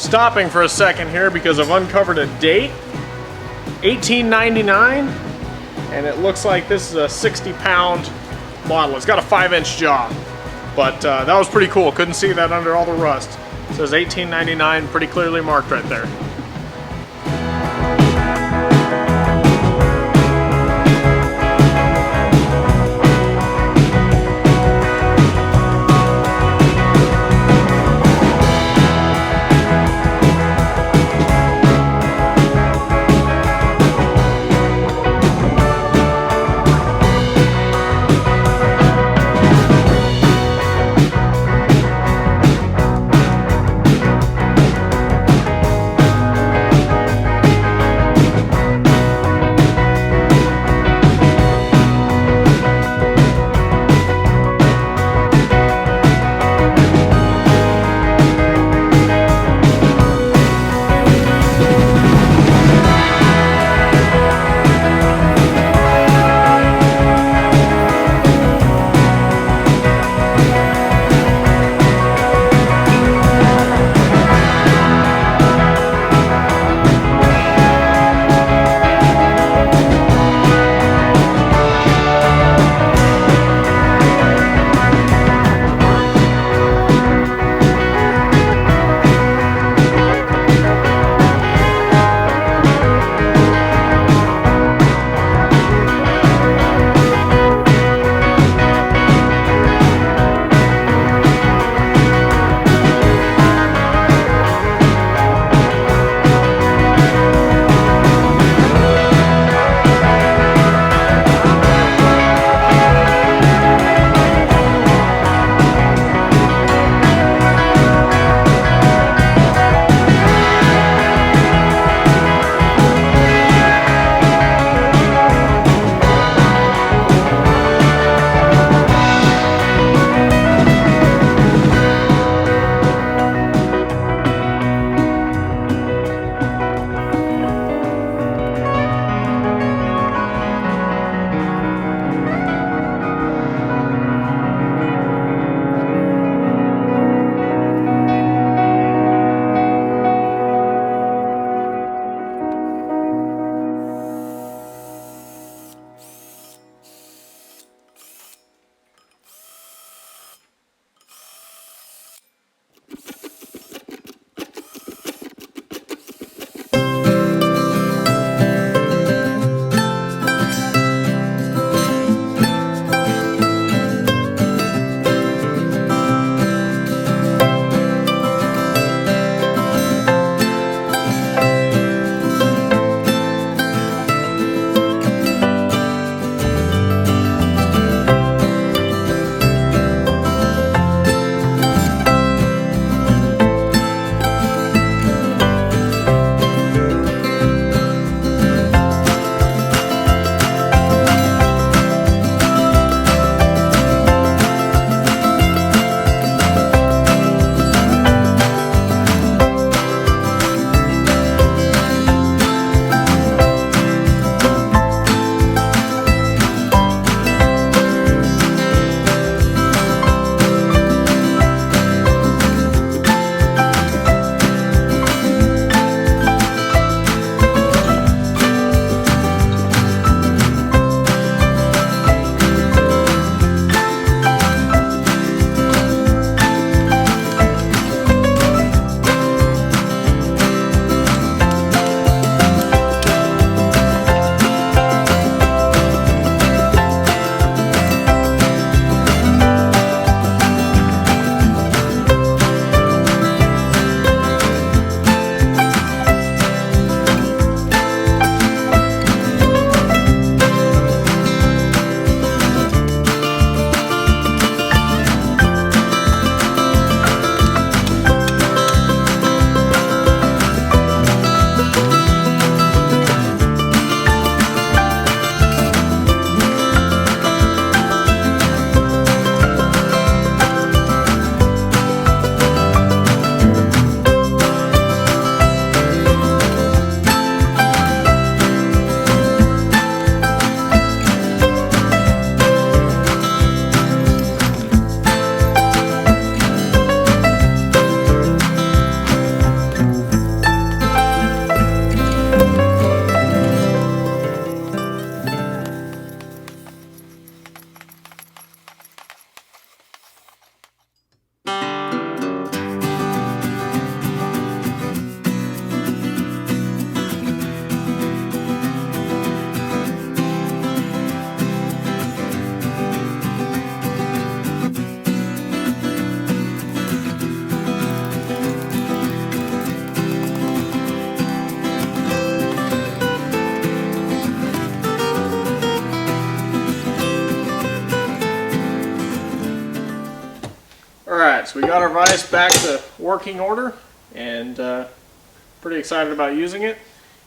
Stopping for a second here because I've uncovered a date. 1899, and it looks like this is a 60-pound model. It's got a 5-inch jaw, but that was pretty cool. Couldn't see that under all the rust. It says 1899, pretty clearly marked right there. So we got our vise back to working order, and pretty excited about using it.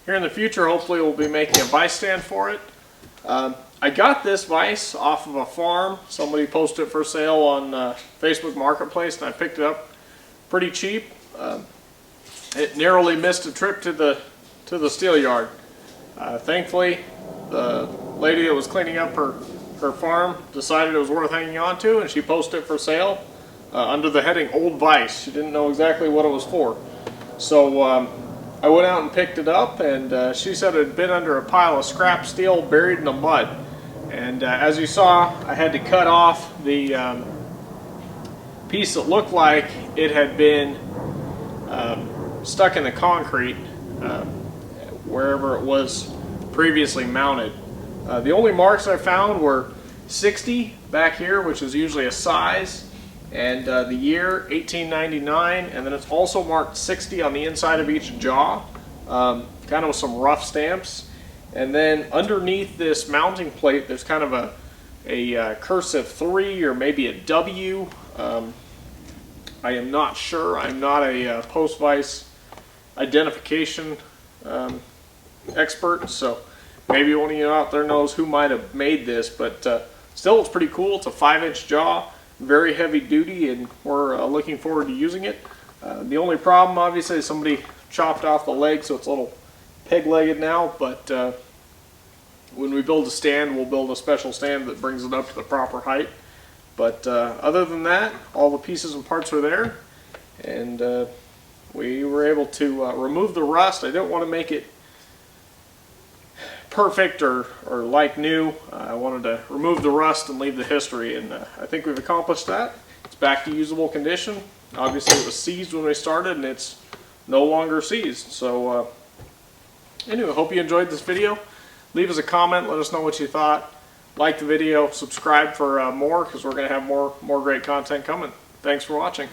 Here in the future, hopefully we'll be making a vise stand for it. I got this vise off of a farm. Somebody posted it for sale on Facebook Marketplace, and I picked it up pretty cheap. It narrowly missed a trip to the steel yard. Thankfully, the lady that was cleaning up her farm decided it was worth hanging on to, and she posted it for sale under the heading Old Vise. She didn't know exactly what it was for. So I went out and picked it up, and she said it had been under a pile of scrap steel buried in the mud. And as you saw, I had to cut off the piece that looked like it had been stuck in the concrete wherever it was previously mounted. The only marks I found were 60 back here, which is usually a size, and the year 1899, and then it's also marked 60 on the inside of each jaw, kind of with some rough stamps. And then underneath this mounting plate, there's kind of a cursive 3 or maybe a W. I am not sure. I'm not a post-vise identification expert, so maybe one of you out there knows who might have made this, but still it's pretty cool. It's a 5-inch jaw, very heavy duty, and we're looking forward to using it. The only problem, obviously, is somebody chopped off the leg, so it's a little peg-legged now, but when we build a stand, we'll build a special stand that brings it up to the proper height. But other than that, all the pieces and parts are there, and we were able to remove the rust. I didn't want to make it perfect or like new. I wanted to remove the rust and leave the history, and I think we've accomplished that. It's back to usable condition. Obviously it was seized when we started, and it's no longer seized. So anyway, hope you enjoyed this video. Leave us a comment, let us know what you thought. Like the video, subscribe for more, because we're going to have more great content coming. Thanks for watching.